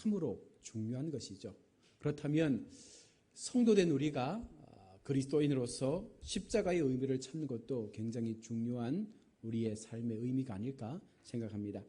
참으로 중요한 것이죠. 그렇다면 성도된 우리가 그리스도인으로서 십자가의 의미를 찾는 것도 굉장히 중요한 우리의 삶의 의미가 아닐까 생각합니다.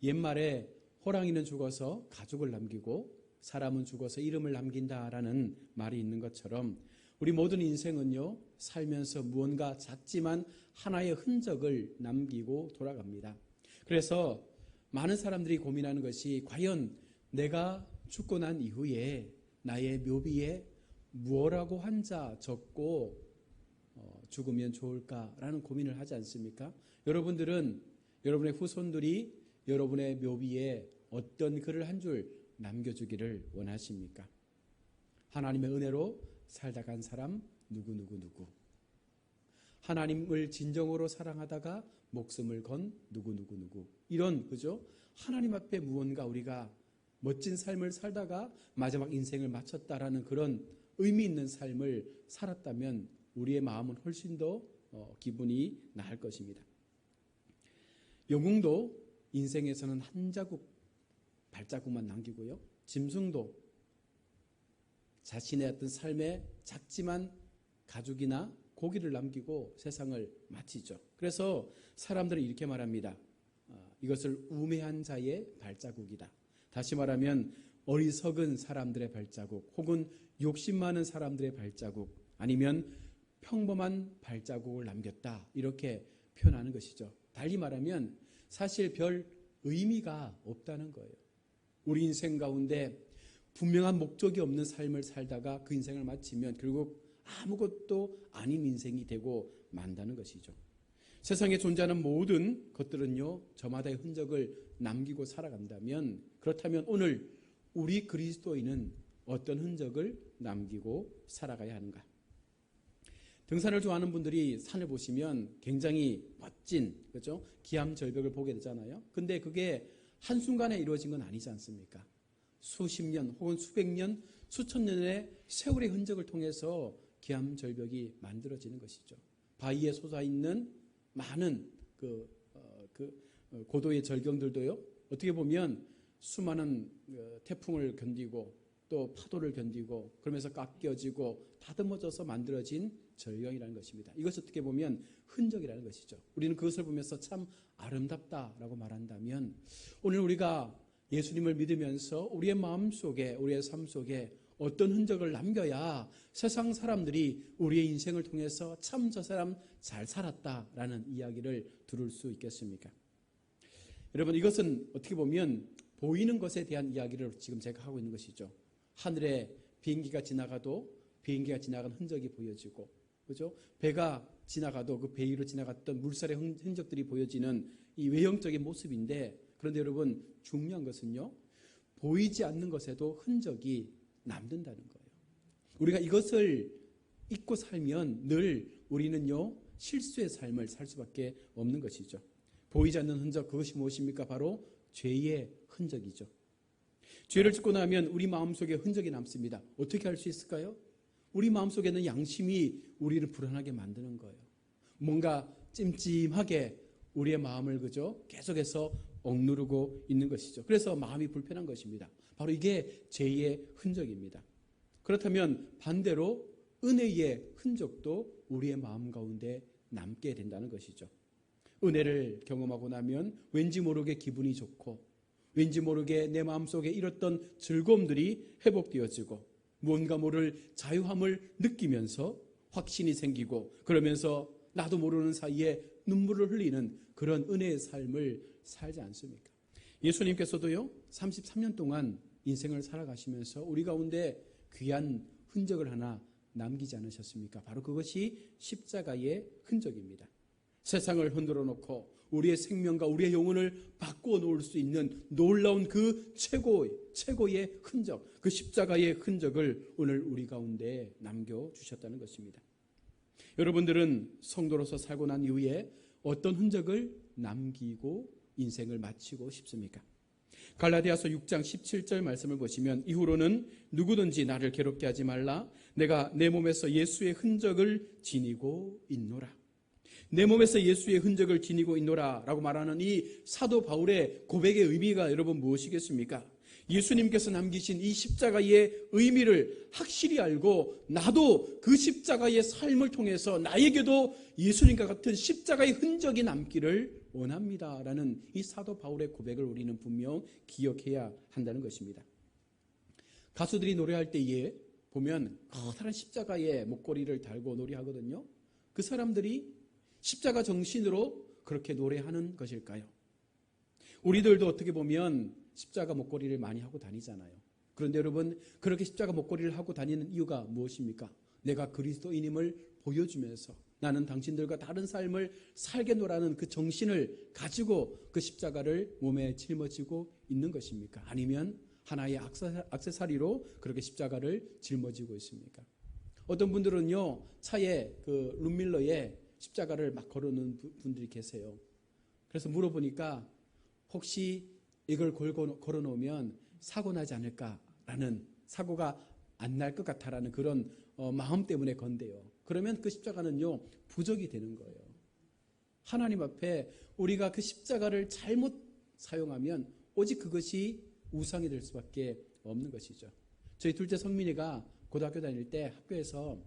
옛말에 호랑이는 죽어서 가죽을 남기고 사람은 죽어서 이름을 남긴다라는 말이 있는 것처럼 우리 모든 인생은요, 살면서 무언가 작지만 하나의 흔적을 남기고 돌아갑니다. 그래서 많은 사람들이 고민하는 것이 과연 내가 죽고 난 이후에 나의 묘비에 무엇라고 한자 적고 죽으면 좋을까라는 고민을 하지 않습니까? 여러분들은 여러분의 후손들이 여러분의 묘비에 어떤 글을 한 줄 남겨주기를 원하십니까? 하나님의 은혜로 살다 간 사람 누구누구누구, 하나님을 진정으로 사랑하다가 목숨을 건 누구누구누구, 이런, 그죠? 하나님 앞에 무언가 우리가 멋진 삶을 살다가 마지막 인생을 마쳤다라는 그런 의미 있는 삶을 살았다면 우리의 마음은 훨씬 더 기분이 나을 것입니다. 영웅도 인생에서는 한 자국 발자국만 남기고요, 짐승도 자신의 어떤 삶에 작지만 가죽이나 고기를 남기고 세상을 마치죠. 그래서 사람들은 이렇게 말합니다. 이것을 우매한 자의 발자국이다. 다시 말하면 어리석은 사람들의 발자국, 혹은 욕심 많은 사람들의 발자국, 아니면 평범한 발자국을 남겼다, 이렇게 표현하는 것이죠. 달리 말하면 사실 별 의미가 없다는 거예요. 우리 인생 가운데 분명한 목적이 없는 삶을 살다가 그 인생을 마치면 결국 아무것도 아닌 인생이 되고 만다는 것이죠. 세상에 존재하는 모든 것들은요, 저마다의 흔적을 남기고 살아간다면, 그렇다면 오늘 우리 그리스도인은 어떤 흔적을 남기고 살아가야 하는가? 등산을 좋아하는 분들이 산을 보시면 굉장히 멋진, 그렇죠? 기암절벽을 보게 되잖아요. 근데 그게 한순간에 이루어진 건 아니지 않습니까? 수십 년 혹은 수백 년, 수천 년의 세월의 흔적을 통해서 기암절벽이 만들어지는 것이죠. 바위에 솟아있는 많은 고도의 절경들도요, 어떻게 보면 수많은 태풍을 견디고 또 파도를 견디고 그러면서 깎여지고 다듬어져서 만들어진 절경이라는 것입니다. 이것이 어떻게 보면 흔적이라는 것이죠. 우리는 그것을 보면서 참 아름답다라고 말한다면, 오늘 우리가 예수님을 믿으면서 우리의 마음속에, 우리의 삶 속에 어떤 흔적을 남겨야 세상 사람들이 우리의 인생을 통해서 참 저 사람 잘 살았다라는 이야기를 들을 수 있겠습니까? 여러분, 이것은 어떻게 보면 보이는 것에 대한 이야기를 지금 제가 하고 있는 것이죠. 하늘에 비행기가 지나가도 비행기가 지나간 흔적이 보여지고, 그죠? 배가 지나가도 그 배 위로 지나갔던 물살의 흔적들이 보여지는 이 외형적인 모습인데, 그런데 여러분, 중요한 것은요, 보이지 않는 것에도 흔적이 남는다는 거예요. 우리가 이것을 잊고 살면 늘 우리는요, 실수의 삶을 살 수밖에 없는 것이죠. 보이지 않는 흔적, 그것이 무엇입니까? 바로 죄의 흔적이죠. 죄를 짓고 나면 우리 마음속에 흔적이 남습니다. 어떻게 할 수 있을까요? 우리 마음속에는 양심이 우리를 불안하게 만드는 거예요. 뭔가 찜찜하게 우리의 마음을, 그죠? 계속해서 억누르고 있는 것이죠. 그래서 마음이 불편한 것입니다. 바로 이게 죄의 흔적입니다. 그렇다면 반대로 은혜의 흔적도 우리의 마음 가운데 남게 된다는 것이죠. 은혜를 경험하고 나면 왠지 모르게 기분이 좋고, 왠지 모르게 내 마음속에 잃었던 즐거움들이 회복되어지고, 무언가 모를 자유함을 느끼면서 확신이 생기고, 그러면서 나도 모르는 사이에 눈물을 흘리는 그런 은혜의 삶을 살지 않습니까? 예수님께서도요, 33년 동안 인생을 살아가시면서 우리 가운데 귀한 흔적을 하나 남기지 않으셨습니까? 바로 그것이 십자가의 흔적입니다. 세상을 흔들어 놓고 우리의 생명과 우리의 영혼을 바꾸어 놓을 수 있는 놀라운 그 최고의 흔적, 그 십자가의 흔적을 오늘 우리 가운데 남겨주셨다는 것입니다. 여러분들은 성도로서 살고 난 이후에 어떤 흔적을 남기고 인생을 마치고 싶습니까? 갈라디아서 6장 17절 말씀을 보시면, 이후로는 누구든지 나를 괴롭게 하지 말라. 내가 내 몸에서 예수의 흔적을 지니고 있노라. 내 몸에서 예수의 흔적을 지니고 있노라 라고 말하는 이 사도 바울의 고백의 의미가 여러분 무엇이겠습니까? 예수님께서 남기신 이 십자가의 의미를 확실히 알고 나도 그 십자가의 삶을 통해서 나에게도 예수님과 같은 십자가의 흔적이 남기를 원합니다라는 이 사도 바울의 고백을 우리는 분명 기억해야 한다는 것입니다. 가수들이 노래할 때에 보면 커다란 십자가의 목걸이를 달고 노래하거든요. 그 사람들이 십자가 정신으로 그렇게 노래하는 것일까요? 우리들도 어떻게 보면 십자가 목걸이를 많이 하고 다니잖아요. 그런데 여러분, 그렇게 십자가 목걸이를 하고 다니는 이유가 무엇입니까? 내가 그리스도인임을 보여주면서 나는 당신들과 다른 삶을 살겠노라는 그 정신을 가지고 그 십자가를 몸에 짊어지고 있는 것입니까? 아니면 하나의 액세서리로 그렇게 십자가를 짊어지고 있습니까? 어떤 분들은요, 차에 그 룸밀러에 십자가를 막 걸어놓은 분들이 계세요. 그래서 물어보니까 혹시 이걸 걸어놓으면 사고 나지 않을까라는, 사고가 안 날 것 같다라는 그런 마음 때문에 건대요. 그러면 그 십자가는요, 부적이 되는 거예요. 하나님 앞에 우리가 그 십자가를 잘못 사용하면 오직 그것이 우상이 될 수밖에 없는 것이죠. 저희 둘째 성민이가 고등학교 다닐 때 학교에서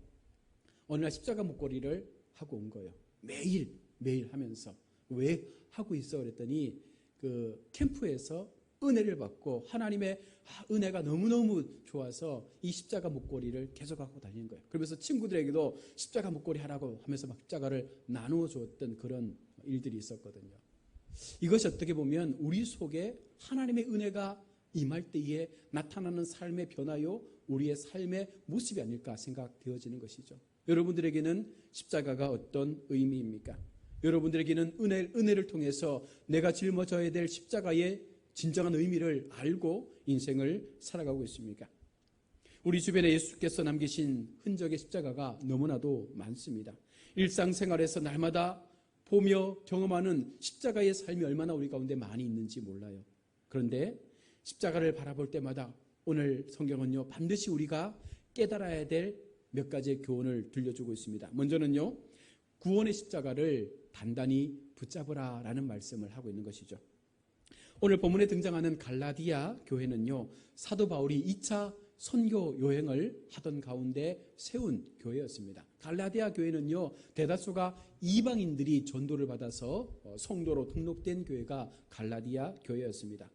어느 날 십자가 목걸이를 하고 온 거예요. 매일 하면서. 왜 하고 있어? 그랬더니 그 캠프에서 은혜를 받고 하나님의 은혜가 너무너무 좋아서 이 십자가 목걸이를 계속 하고 다니는 거예요. 그러면서 친구들에게도 십자가 목걸이 하라고 하면서 막 십자가를 나누어 주었던 그런 일들이 있었거든요. 이것이 어떻게 보면 우리 속에 하나님의 은혜가 임할 때에 나타나는 삶의 변화요, 우리의 삶의 모습이 아닐까 생각되어지는 것이죠. 여러분들에게는 십자가가 어떤 의미입니까? 여러분들에게는 은혜를 통해서 내가 짊어져야 될 십자가의 진정한 의미를 알고 인생을 살아가고 있습니까? 우리 주변에 예수께서 남기신 흔적의 십자가가 너무나도 많습니다. 일상생활에서 날마다 보며 경험하는 십자가의 삶이 얼마나 우리 가운데 많이 있는지 몰라요. 그런데 십자가를 바라볼 때마다 오늘 성경은요, 반드시 우리가 깨달아야 될 몇 가지의 교훈을 들려주고 있습니다. 먼저는요, 구원의 십자가를 단단히 붙잡으라라는 말씀을 하고 있는 것이죠. 오늘 본문에 등장하는 갈라디아 교회는요, 사도 바울이 2차 선교 여행을 하던 가운데 세운 교회였습니다. 갈라디아 교회는요, 대다수가 이방인들이 전도를 받아서 성도로 등록된 교회가 갈라디아 교회였습니다.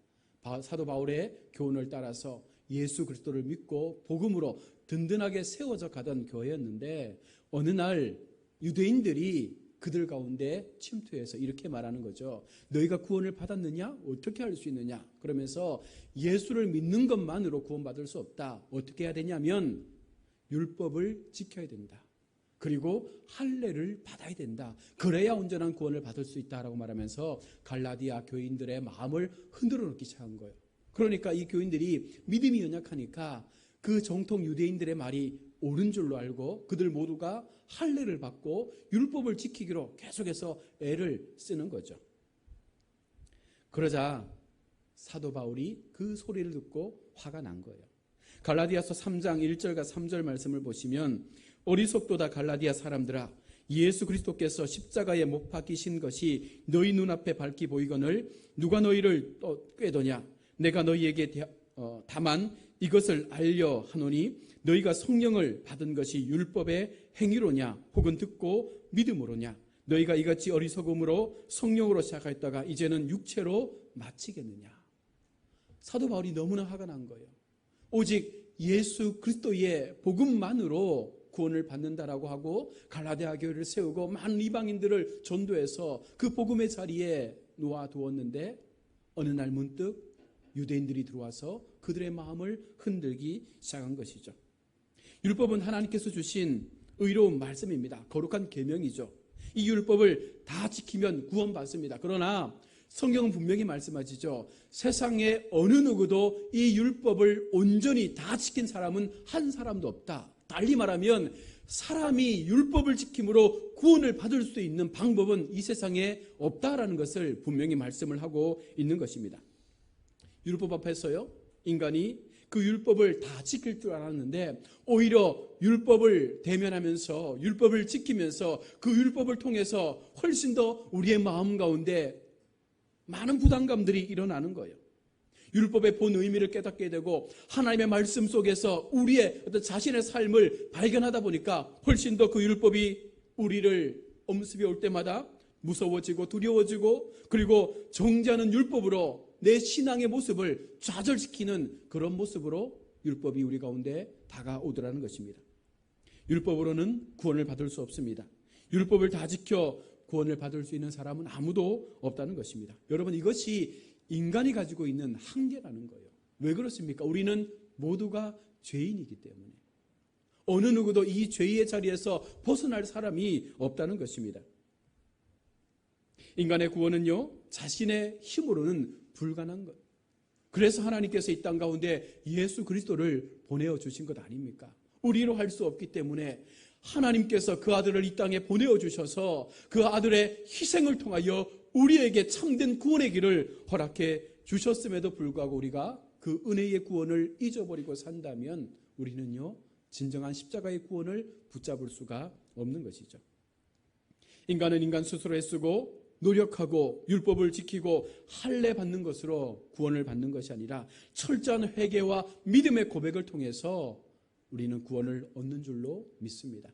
사도 바울의 교훈을 따라서 예수 그리스도를 믿고 복음으로 든든하게 세워져 가던 교회였는데 어느 날 유대인들이 그들 가운데 침투해서 이렇게 말하는 거죠. 너희가 구원을 받았느냐? 어떻게 할 수 있느냐? 그러면서 예수를 믿는 것만으로 구원받을 수 없다. 어떻게 해야 되냐면 율법을 지켜야 된다. 그리고 할례를 받아야 된다. 그래야 온전한 구원을 받을 수 있다라고 말하면서 갈라디아 교인들의 마음을 흔들어 놓기 시작한 거예요. 그러니까 이 교인들이 믿음이 연약하니까 그 정통 유대인들의 말이 옳은 줄로 알고 그들 모두가 할례를 받고 율법을 지키기로 계속해서 애를 쓰는 거죠. 그러자 사도 바울이 그 소리를 듣고 화가 난 거예요. 갈라디아서 3장 1절과 3절 말씀을 보시면 어리석도다 갈라디아 사람들아, 예수 그리스도께서 십자가에 못 박히신 것이 너희 눈앞에 밝히 보이거늘 누가 너희를 꾀도냐? 내가 너희에게 다만 이것을 알려 하노니 너희가 성령을 받은 것이 율법의 행위로냐 혹은 듣고 믿음으로냐? 너희가 이같이 어리석음으로 성령으로 시작하였다가 이제는 육체로 마치겠느냐? 사도 바울이 너무나 화가 난 거예요. 오직 예수 그리스도의 복음만으로 구원을 받는다라고 하고 갈라디아 교회를 세우고 많은 이방인들을 전도해서 그 복음의 자리에 놓아두었는데 어느 날 문득 유대인들이 들어와서 그들의 마음을 흔들기 시작한 것이죠. 율법은 하나님께서 주신 의로운 말씀입니다. 거룩한 계명이죠. 이 율법을 다 지키면 구원받습니다. 그러나 성경은 분명히 말씀하시죠. 세상에 어느 누구도 이 율법을 온전히 다 지킨 사람은 한 사람도 없다. 달리 말하면 사람이 율법을 지킴으로 구원을 받을 수 있는 방법은 이 세상에 없다라는 것을 분명히 말씀을 하고 있는 것입니다. 율법 앞에서요, 인간이 그 율법을 다 지킬 줄 알았는데 오히려 율법을 대면하면서 율법을 지키면서 그 율법을 통해서 훨씬 더 우리의 마음 가운데 많은 부담감들이 일어나는 거예요. 율법의 본 의미를 깨닫게 되고 하나님의 말씀 속에서 우리의 어떤 자신의 삶을 발견하다 보니까 훨씬 더 그 율법이 우리를 엄습해 올 때마다 무서워지고 두려워지고, 그리고 정죄하는 율법으로 내 신앙의 모습을 좌절시키는 그런 모습으로 율법이 우리 가운데 다가오더라는 것입니다. 율법으로는 구원을 받을 수 없습니다. 율법을 다 지켜 구원을 받을 수 있는 사람은 아무도 없다는 것입니다. 여러분, 이것이 인간이 가지고 있는 한계라는 거예요. 왜 그렇습니까? 우리는 모두가 죄인이기 때문에 어느 누구도 이 죄의 자리에서 벗어날 사람이 없다는 것입니다. 인간의 구원은요, 자신의 힘으로는 불가능한 것. 그래서 하나님께서 이 땅 가운데 예수 그리스도를 보내어 주신 것 아닙니까? 우리로 할 수 없기 때문에 하나님께서 그 아들을 이 땅에 보내어 주셔서 그 아들의 희생을 통하여 우리에게 참된 구원의 길을 허락해 주셨음에도 불구하고 우리가 그 은혜의 구원을 잊어버리고 산다면 우리는요, 진정한 십자가의 구원을 붙잡을 수가 없는 것이죠. 인간은 인간 스스로 애쓰고 노력하고 율법을 지키고 할례 받는 것으로 구원을 받는 것이 아니라 철저한 회개와 믿음의 고백을 통해서 우리는 구원을 얻는 줄로 믿습니다.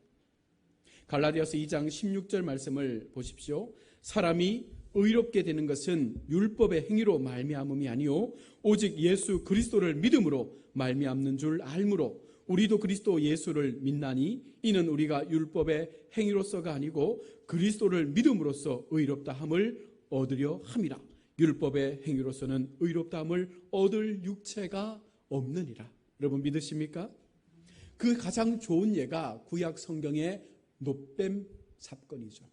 갈라디아서 2장 16절 말씀을 보십시오. 사람이 의롭게 되는 것은 율법의 행위로 말미암음이 아니요 오직 예수 그리스도를 믿음으로 말미암는 줄 알므로 우리도 그리스도 예수를 믿나니 이는 우리가 율법의 행위로서가 아니고 그리스도를 믿음으로써 의롭다 함을 얻으려 함이라. 율법의 행위로서는 의롭다 함을 얻을 육체가 없느니라. 여러분 믿으십니까? 그 가장 좋은 예가 구약 성경의 놋뱀 사건이죠.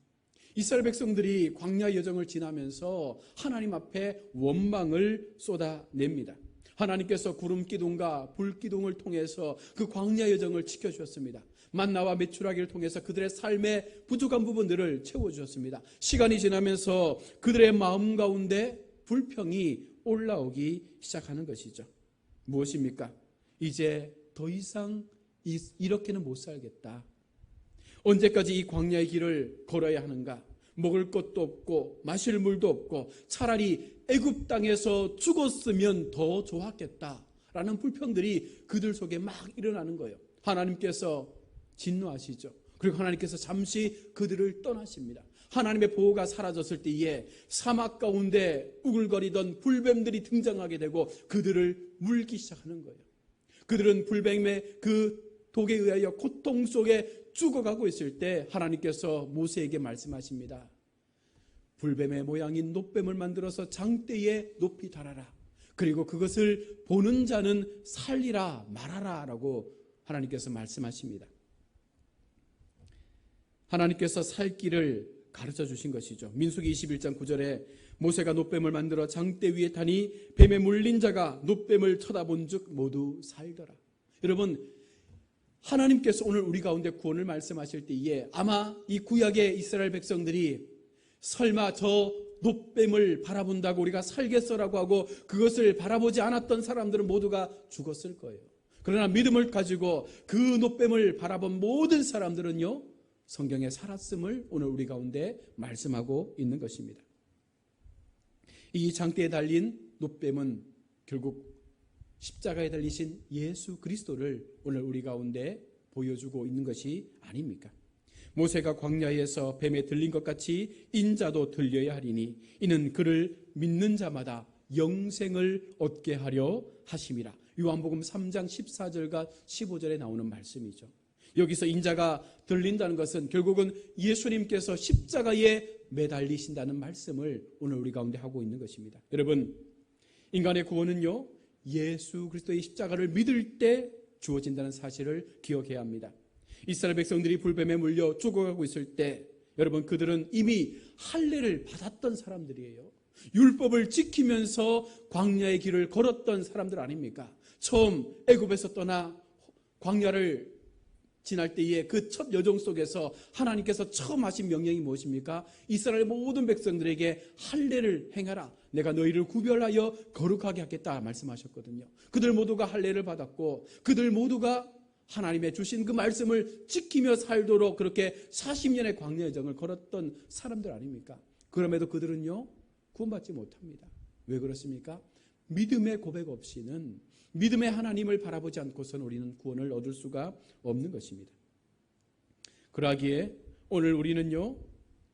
이스라엘 백성들이 광야 여정을 지나면서 하나님 앞에 원망을 쏟아냅니다. 하나님께서 구름 기둥과 불 기둥을 통해서 그 광야 여정을 지켜주셨습니다. 만나와 메추라기를 통해서 그들의 삶의 부족한 부분들을 채워주셨습니다. 시간이 지나면서 그들의 마음 가운데 불평이 올라오기 시작하는 것이죠. 무엇입니까? 이제 더 이상 이렇게는 못 살겠다. 언제까지 이 광야의 길을 걸어야 하는가? 먹을 것도 없고 마실 물도 없고 차라리 애굽 땅에서 죽었으면 더 좋았겠다라는 불평들이 그들 속에 막 일어나는 거예요. 하나님께서 진노하시죠. 그리고 하나님께서 잠시 그들을 떠나십니다. 하나님의 보호가 사라졌을 때에 사막 가운데 우글거리던 불뱀들이 등장하게 되고 그들을 물기 시작하는 거예요. 그들은 불뱀의 그 독에 의하여 고통 속에 죽어가고 있을 때 하나님께서 모세에게 말씀하십니다. 불뱀의 모양인 놋뱀을 만들어서 장대에 높이 달아라. 그리고 그것을 보는 자는 살리라 말하라 라고 하나님께서 말씀하십니다. 하나님께서 살 길을 가르쳐 주신 것이죠. 민수기 21장 9절에 모세가 놋뱀을 만들어 장대 위에 타니 뱀에 물린 자가 놋뱀을 쳐다본 즉 모두 살더라. 여러분, 하나님께서 오늘 우리 가운데 구원을 말씀하실 때에 아마 이 구약의 이스라엘 백성들이 설마 저 놋뱀을 바라본다고 우리가 살겠어라고 하고 그것을 바라보지 않았던 사람들은 모두가 죽었을 거예요. 그러나 믿음을 가지고 그 놋뱀을 바라본 모든 사람들은요, 성경에 살았음을 오늘 우리 가운데 말씀하고 있는 것입니다. 이 장대에 달린 놋뱀은 결국 십자가에 달리신 예수 그리스도를 오늘 우리 가운데 보여주고 있는 것이 아닙니까? 모세가 광야에서 뱀에 들린 것 같이 인자도 들려야 하리니 이는 그를 믿는 자마다 영생을 얻게 하려 하심이라. 요한복음 3장 14절과 15절에 나오는 말씀이죠. 여기서 인자가 들린다는 것은 결국은 예수님께서 십자가에 매달리신다는 말씀을 오늘 우리 가운데 하고 있는 것입니다. 여러분, 인간의 구원은요, 예수 그리스도의 십자가를 믿을 때 주어진다는 사실을 기억해야 합니다. 이스라엘 백성들이 불뱀에 물려 죽어가고 있을 때 여러분, 그들은 이미 할례를 받았던 사람들이에요. 율법을 지키면서 광야의 길을 걸었던 사람들 아닙니까? 처음 애굽에서 떠나 광야를 지날 때에 그 첫 여정 속에서 하나님께서 처음 하신 명령이 무엇입니까? 이스라엘 모든 백성들에게 할례를 행하라. 내가 너희를 구별하여 거룩하게 하겠다 말씀하셨거든요. 그들 모두가 할례를 받았고 그들 모두가 하나님의 주신 그 말씀을 지키며 살도록 그렇게 40년의 광야 여정을 걸었던 사람들 아닙니까? 그럼에도 그들은요, 구원받지 못합니다. 왜 그렇습니까? 믿음의 고백 없이는, 믿음의 하나님을 바라보지 않고서는 우리는 구원을 얻을 수가 없는 것입니다. 그러기에 오늘 우리는요,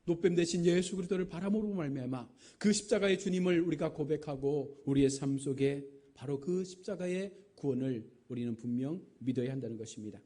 노뱀 대신 예수 그리스도를 바라보므로 말미암아 그 십자가의 주님을 우리가 고백하고 우리의 삶 속에 바로 그 십자가의 구원을 우리는 분명 믿어야 한다는 것입니다.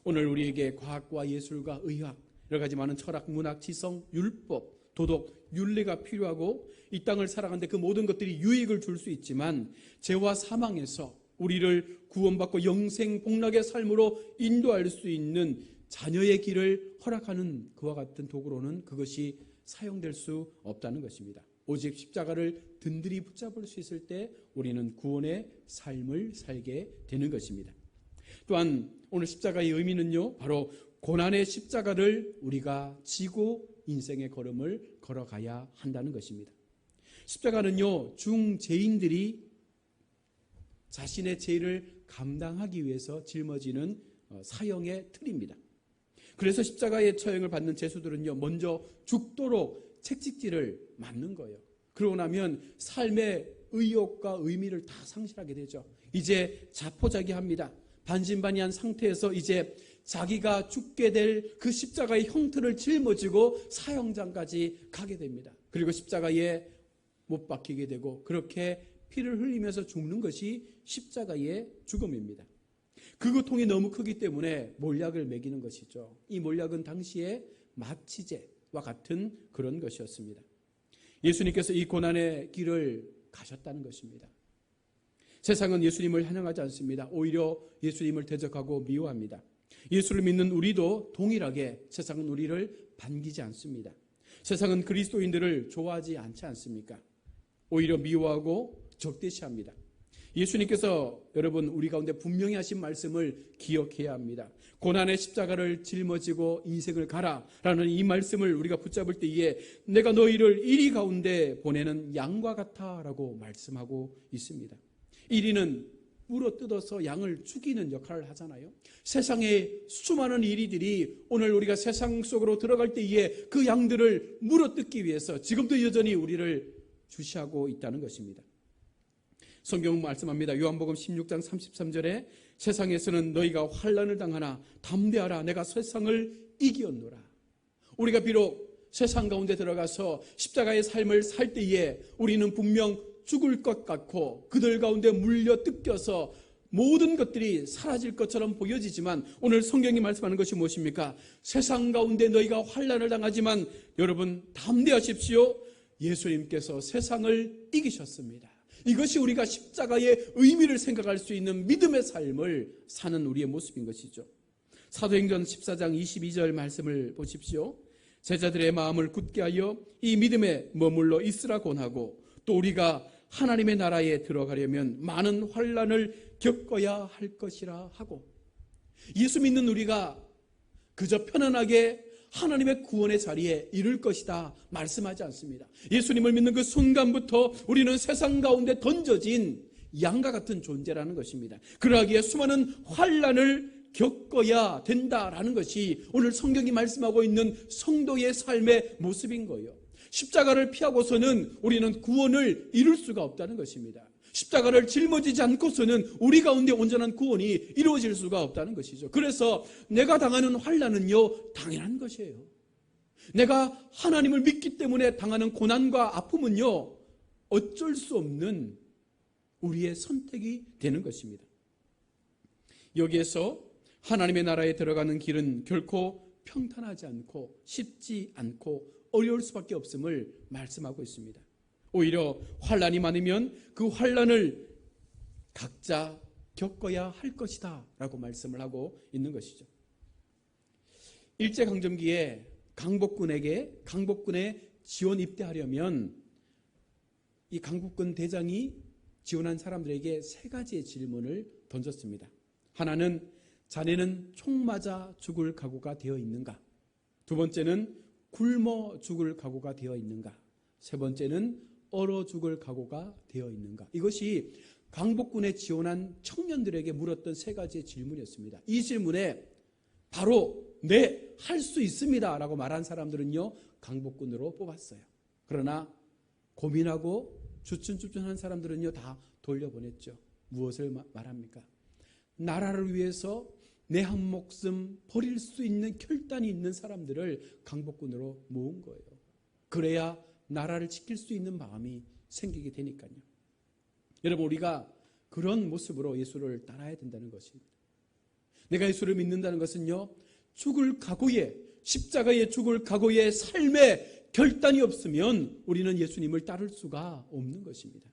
오늘 우리에게 과학과 예술과 의학, 여러 가지 많은 철학, 문학, 지성, 율법, 도덕, 윤리가 필요하고 이 땅을 살아가는데 그 모든 것들이 유익을 줄 수 있지만 죄와 사망에서 우리를 구원받고 영생 복락의 삶으로 인도할 수 있는 자녀의 길을 허락하는 그와 같은 도구로는 그것이 사용될 수 없다는 것입니다. 오직 십자가를 든든히 붙잡을 수 있을 때 우리는 구원의 삶을 살게 되는 것입니다. 또한 오늘 십자가의 의미는요, 바로 고난의 십자가를 우리가 지고 인생의 걸음을 걸어가야 한다는 것입니다. 십자가는요, 중죄인들이 자신의 죄를 감당하기 위해서 짊어지는 사형의 틀입니다. 그래서 십자가의 처형을 받는 죄수들은요, 먼저 죽도록 채찍질을 맞는 거예요. 그러고 나면 삶의 의욕과 의미를 다 상실하게 되죠. 이제 자포자기합니다. 반신반의한 상태에서 이제 자기가 죽게 될 그 십자가의 형틀을 짊어지고 사형장까지 가게 됩니다. 그리고 십자가에 못 박히게 되고 그렇게 피를 흘리면서 죽는 것이 십자가의 죽음입니다. 그 고통이 너무 크기 때문에 몰약을 먹이는 것이죠. 이 몰약은 당시에 마취제와 같은 그런 것이었습니다. 예수님께서 이 고난의 길을 가셨다는 것입니다. 세상은 예수님을 환영하지 않습니다. 오히려 예수님을 대적하고 미워합니다. 예수를 믿는 우리도 동일하게 세상은 우리를 반기지 않습니다. 세상은 그리스도인들을 좋아하지 않지 않습니까? 오히려 미워하고 적대시합니다. 예수님께서 여러분 우리 가운데 분명히 하신 말씀을 기억해야 합니다. 고난의 십자가를 짊어지고 인생을 가라라는 이 말씀을 우리가 붙잡을 때에 내가 너희를 이리 가운데 보내는 양과 같아라고 말씀하고 있습니다. 이리는 물어뜯어서 양을 죽이는 역할을 하잖아요. 세상의 수많은 이리들이 오늘 우리가 세상 속으로 들어갈 때에 그 양들을 물어뜯기 위해서 지금도 여전히 우리를 주시하고 있다는 것입니다. 성경은 말씀합니다. 요한복음 16장 33절에 세상에서는 너희가 환난을 당하나 담대하라 내가 세상을 이기었노라. 우리가 비록 세상 가운데 들어가서 십자가의 삶을 살 때에 우리는 분명 죽을 것 같고 그들 가운데 물려 뜯겨서 모든 것들이 사라질 것처럼 보여지지만 오늘 성경이 말씀하는 것이 무엇입니까? 세상 가운데 너희가 환난을 당하지만 여러분 담대하십시오. 예수님께서 세상을 이기셨습니다. 이것이 우리가 십자가의 의미를 생각할 수 있는 믿음의 삶을 사는 우리의 모습인 것이죠. 사도행전 14장 22절 말씀을 보십시오. 제자들의 마음을 굳게 하여 이 믿음에 머물러 있으라 권하고 또 우리가 하나님의 나라에 들어가려면 많은 환난을 겪어야 할 것이라 하고, 예수 믿는 우리가 그저 편안하게 하나님의 구원의 자리에 이를 것이다 말씀하지 않습니다. 예수님을 믿는 그 순간부터 우리는 세상 가운데 던져진 양과 같은 존재라는 것입니다. 그러기에 수많은 환난을 겪어야 된다라는 것이 오늘 성경이 말씀하고 있는 성도의 삶의 모습인 거예요. 십자가를 피하고서는 우리는 구원을 이룰 수가 없다는 것입니다. 십자가를 짊어지지 않고서는 우리 가운데 온전한 구원이 이루어질 수가 없다는 것이죠. 그래서 내가 당하는 환난은요 당연한 것이에요. 내가 하나님을 믿기 때문에 당하는 고난과 아픔은요 어쩔 수 없는 우리의 선택이 되는 것입니다. 여기에서 하나님의 나라에 들어가는 길은 결코 평탄하지 않고 쉽지 않고 어려울 수밖에 없음을 말씀하고 있습니다. 오히려 환난이 많으면 그 환난을 각자 겪어야 할 것이다 라고 말씀을 하고 있는 것이죠. 일제강점기에 강복군에 지원 입대하려면 이 강복군 대장이 지원한 사람들에게 세 가지의 질문을 던졌습니다. 하나는 자네는 총 맞아 죽을 각오가 되어 있는가? 두 번째는 굶어 죽을 각오가 되어 있는가? 세 번째는 얼어 죽을 각오가 되어 있는가? 이것이 강복군에 지원한 청년들에게 물었던 세 가지의 질문이었습니다. 이 질문에 바로 네, 할 수 있습니다 라고 말한 사람들은요 강복군으로 뽑았어요. 그러나 고민하고 주춤주춤한 사람들은요 다 돌려보냈죠. 무엇을 말합니까? 나라를 위해서 내 한 목숨 버릴 수 있는 결단이 있는 사람들을 강복군으로 모은 거예요. 그래야 나라를 지킬 수 있는 마음이 생기게 되니까요. 여러분, 우리가 그런 모습으로 예수를 따라야 된다는 것입니다. 내가 예수를 믿는다는 것은요, 죽을 각오에, 십자가에 죽을 각오의 삶의 결단이 없으면 우리는 예수님을 따를 수가 없는 것입니다.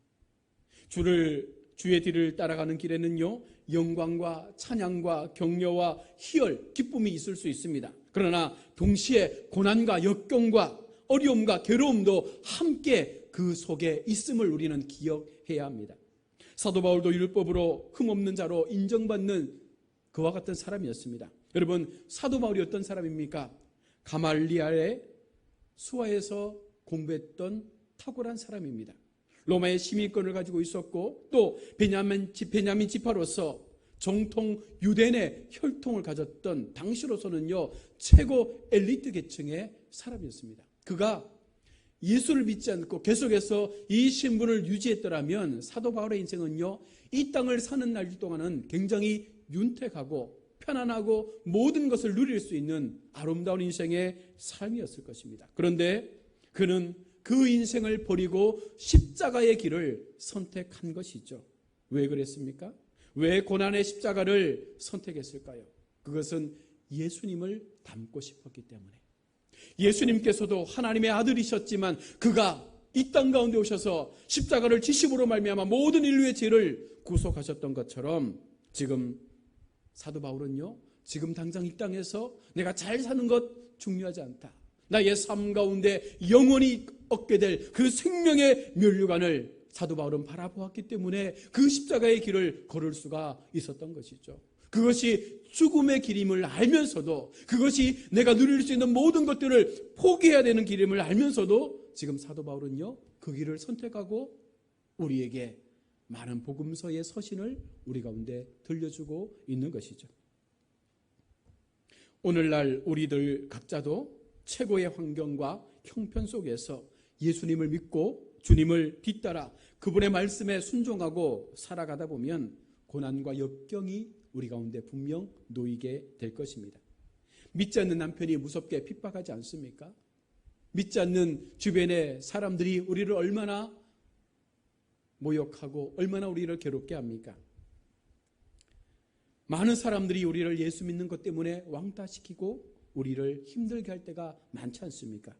주의 뒤를 따라가는 길에는요, 영광과 찬양과 격려와 희열, 기쁨이 있을 수 있습니다. 그러나 동시에 고난과 역경과 어려움과 괴로움도 함께 그 속에 있음을 우리는 기억해야 합니다. 사도 바울도 율법으로 흠없는 자로 인정받는 그와 같은 사람이었습니다. 여러분, 사도 바울이 어떤 사람입니까? 가말리알의 수하에서 공부했던 탁월한 사람입니다. 로마의 시민권을 가지고 있었고 또 베냐민 지파로서 정통 유대인의 혈통을 가졌던 당시로서는요 최고 엘리트 계층의 사람이었습니다. 그가 예수를 믿지 않고 계속해서 이 신분을 유지했더라면 사도 바울의 인생은요 이 땅을 사는 날 동안은 굉장히 윤택하고 편안하고 모든 것을 누릴 수 있는 아름다운 인생의 삶이었을 것입니다. 그런데 그는 그 인생을 버리고 십자가의 길을 선택한 것이죠. 왜 그랬습니까? 왜 고난의 십자가를 선택했을까요? 그것은 예수님을 닮고 싶었기 때문에. 예수님께서도 하나님의 아들이셨지만 그가 이 땅 가운데 오셔서 십자가를 지심으로 말미암아 모든 인류의 죄를 구속하셨던 것처럼 지금 사도 바울은요, 지금 당장 이 땅에서 내가 잘 사는 것 중요하지 않다. 나의 삶 가운데 영원히 얻게 될 그 생명의 면류관을 사도 바울은 바라보았기 때문에 그 십자가의 길을 걸을 수가 있었던 것이죠. 그것이 죽음의 길임을 알면서도, 그것이 내가 누릴 수 있는 모든 것들을 포기해야 되는 길임을 알면서도 지금 사도 바울은요 그 길을 선택하고 우리에게 많은 복음서의 서신을 우리 가운데 들려주고 있는 것이죠. 오늘날 우리들 각자도 최고의 환경과 형편 속에서 예수님을 믿고 주님을 뒤따라 그분의 말씀에 순종하고 살아가다 보면 고난과 역경이 우리 가운데 분명 놓이게 될 것입니다. 믿지 않는 남편이 무섭게 핍박하지 않습니까? 믿지 않는 주변의 사람들이 우리를 얼마나 모욕하고 얼마나 우리를 괴롭게 합니까? 많은 사람들이 우리를 예수 믿는 것 때문에 왕따시키고 우리를 힘들게 할 때가 많지 않습니까?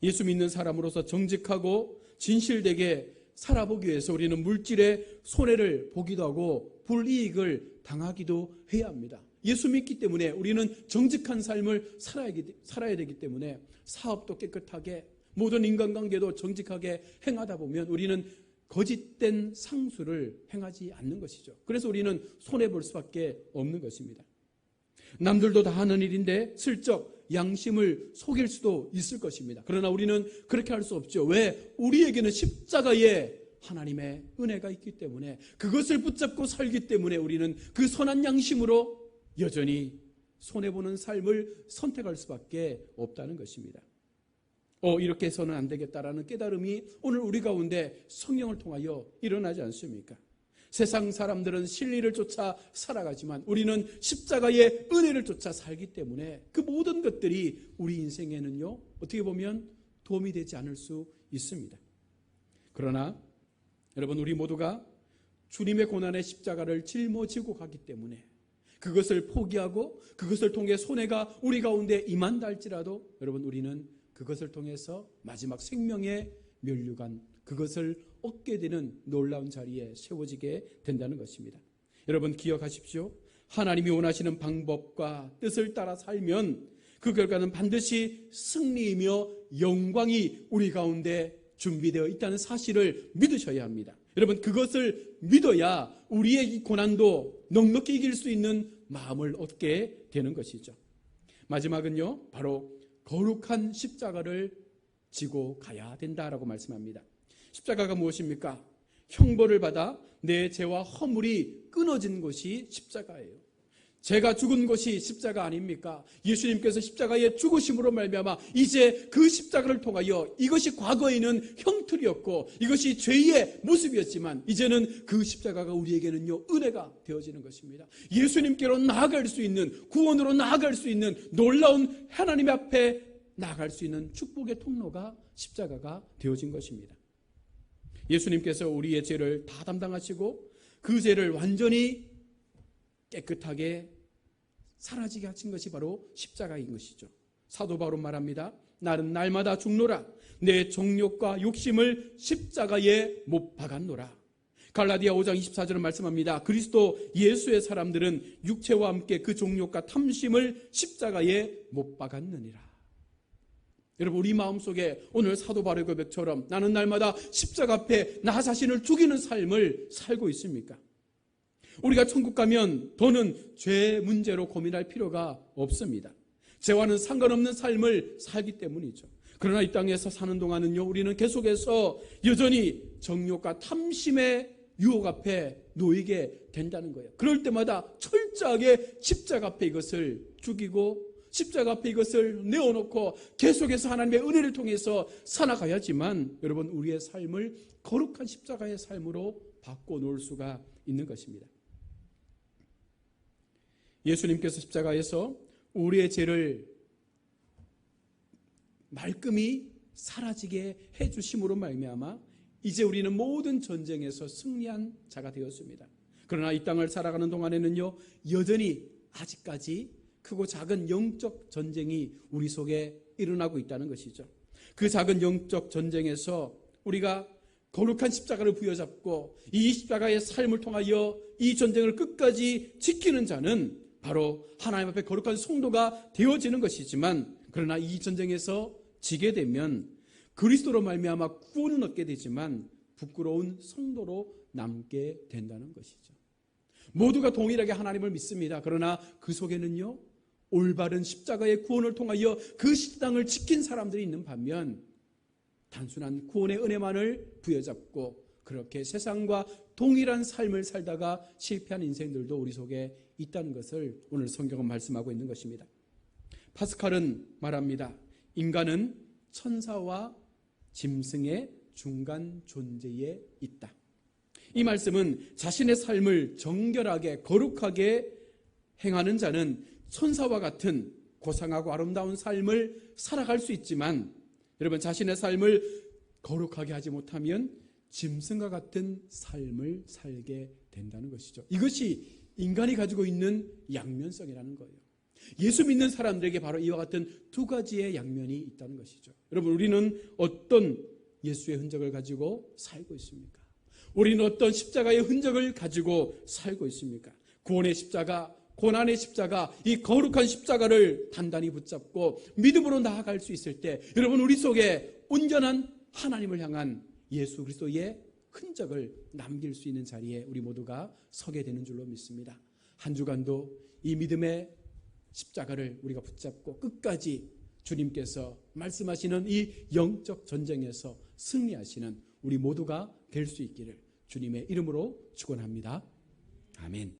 예수 믿는 사람으로서 정직하고 진실되게 살아보기 위해서 우리는 물질의 손해를 보기도 하고 불이익을 당하기도 해야 합니다. 예수 믿기 때문에 우리는 정직한 삶을 살아야 되기 때문에 사업도 깨끗하게 모든 인간관계도 정직하게 행하다 보면 우리는 거짓된 상수를 행하지 않는 것이죠. 그래서 우리는 손해볼 수밖에 없는 것입니다. 남들도 다 하는 일인데 슬쩍 양심을 속일 수도 있을 것입니다. 그러나 우리는 그렇게 할 수 없죠. 왜? 우리에게는 십자가에 하나님의 은혜가 있기 때문에, 그것을 붙잡고 살기 때문에 우리는 그 선한 양심으로 여전히 손해보는 삶을 선택할 수밖에 없다는 것입니다. 이렇게 해서는 안 되겠다라는 깨달음이 오늘 우리 가운데 성령을 통하여 일어나지 않습니까? 세상 사람들은 진리를 쫓아 살아가지만 우리는 십자가의 은혜를 쫓아 살기 때문에 그 모든 것들이 우리 인생에는요 어떻게 보면 도움이 되지 않을 수 있습니다. 그러나 여러분, 우리 모두가 주님의 고난의 십자가를 짊어지고 가기 때문에 그것을 포기하고 그것을 통해 손해가 우리 가운데 임한다 할지라도 여러분, 우리는 그것을 통해서 마지막 생명의 면류관, 그것을 얻게 되는 놀라운 자리에 세워지게 된다는 것입니다. 여러분, 기억하십시오. 하나님이 원하시는 방법과 뜻을 따라 살면 그 결과는 반드시 승리이며 영광이 우리 가운데 준비되어 있다는 사실을 믿으셔야 합니다. 여러분, 그것을 믿어야 우리의 이 고난도 넉넉히 이길 수 있는 마음을 얻게 되는 것이죠. 마지막은요, 바로 거룩한 십자가를 지고 가야 된다라고 말씀합니다. 십자가가 무엇입니까? 형벌을 받아 내 죄와 허물이 끊어진 것이 십자가예요. 제가 죽은 것이 십자가 아닙니까? 예수님께서 십자가에 죽으심으로 말미암아 이제 그 십자가를 통하여 이것이 과거에는 형틀이었고 이것이 죄의 모습이었지만 이제는 그 십자가가 우리에게는요 은혜가 되어지는 것입니다. 예수님께로 나아갈 수 있는, 구원으로 나아갈 수 있는, 놀라운 하나님 앞에 나아갈 수 있는 축복의 통로가 십자가가 되어진 것입니다. 예수님께서 우리의 죄를 다 담당하시고 그 죄를 완전히 깨끗하게 사라지게 하신 것이 바로 십자가인 것이죠. 사도 바울은 말합니다. 나는 날마다 죽노라. 내 정욕과 욕심을 십자가에 못 박았노라. 갈라디아 5장 24절은 말씀합니다. 그리스도 예수의 사람들은 육체와 함께 그 정욕과 탐심을 십자가에 못 박았느니라. 여러분, 우리 마음속에 오늘 사도 바울의 고백처럼 나는 날마다 십자가 앞에 나 자신을 죽이는 삶을 살고 있습니까? 우리가 천국 가면 더는 죄 문제로 고민할 필요가 없습니다. 죄와는 상관없는 삶을 살기 때문이죠. 그러나 이 땅에서 사는 동안은요, 우리는 계속해서 여전히 정욕과 탐심의 유혹 앞에 놓이게 된다는 거예요. 그럴 때마다 철저하게 십자가 앞에 이것을 죽이고 십자가 앞에 이것을 내어놓고 계속해서 하나님의 은혜를 통해서 살아가야지만 여러분, 우리의 삶을 거룩한 십자가의 삶으로 바꿔놓을 수가 있는 것입니다. 예수님께서 십자가에서 우리의 죄를 말끔히 사라지게 해주심으로 말미암아 이제 우리는 모든 전쟁에서 승리한 자가 되었습니다. 그러나 이 땅을 살아가는 동안에는요, 여전히 아직까지 크고 작은 영적 전쟁이 우리 속에 일어나고 있다는 것이죠. 그 작은 영적 전쟁에서 우리가 거룩한 십자가를 부여잡고 이 십자가의 삶을 통하여 이 전쟁을 끝까지 지키는 자는 바로 하나님 앞에 거룩한 성도가 되어지는 것이지만, 그러나 이 전쟁에서 지게 되면 그리스도로 말미암아 구원은 얻게 되지만 부끄러운 성도로 남게 된다는 것이죠. 모두가 동일하게 하나님을 믿습니다. 그러나 그 속에는요, 올바른 십자가의 구원을 통하여 그 십당을 지킨 사람들이 있는 반면 단순한 구원의 은혜만을 부여잡고 그렇게 세상과 동일한 삶을 살다가 실패한 인생들도 우리 속에 있다는 것을 오늘 성경은 말씀하고 있는 것입니다. 파스칼은 말합니다. 인간은 천사와 짐승의 중간 존재에 있다. 이 말씀은 자신의 삶을 정결하게 거룩하게 행하는 자는 천사와 같은 고상하고 아름다운 삶을 살아갈 수 있지만, 여러분, 자신의 삶을 거룩하게 하지 못하면 짐승과 같은 삶을 살게 된다는 것이죠. 이것이 인간이 가지고 있는 양면성이라는 거예요. 예수 믿는 사람들에게 바로 이와 같은 두 가지의 양면이 있다는 것이죠. 여러분, 우리는 어떤 예수의 흔적을 가지고 살고 있습니까? 우리는 어떤 십자가의 흔적을 가지고 살고 있습니까? 구원의 십자가, 고난의 십자가, 이 거룩한 십자가를 단단히 붙잡고 믿음으로 나아갈 수 있을 때 여러분, 우리 속에 온전한 하나님을 향한 예수 그리스도의 흔적을 남길 수 있는 자리에 우리 모두가 서게 되는 줄로 믿습니다. 한 주간도 이 믿음의 십자가를 우리가 붙잡고 끝까지 주님께서 말씀하시는 이 영적 전쟁에서 승리하시는 우리 모두가 될 수 있기를 주님의 이름으로 축원합니다. 아멘.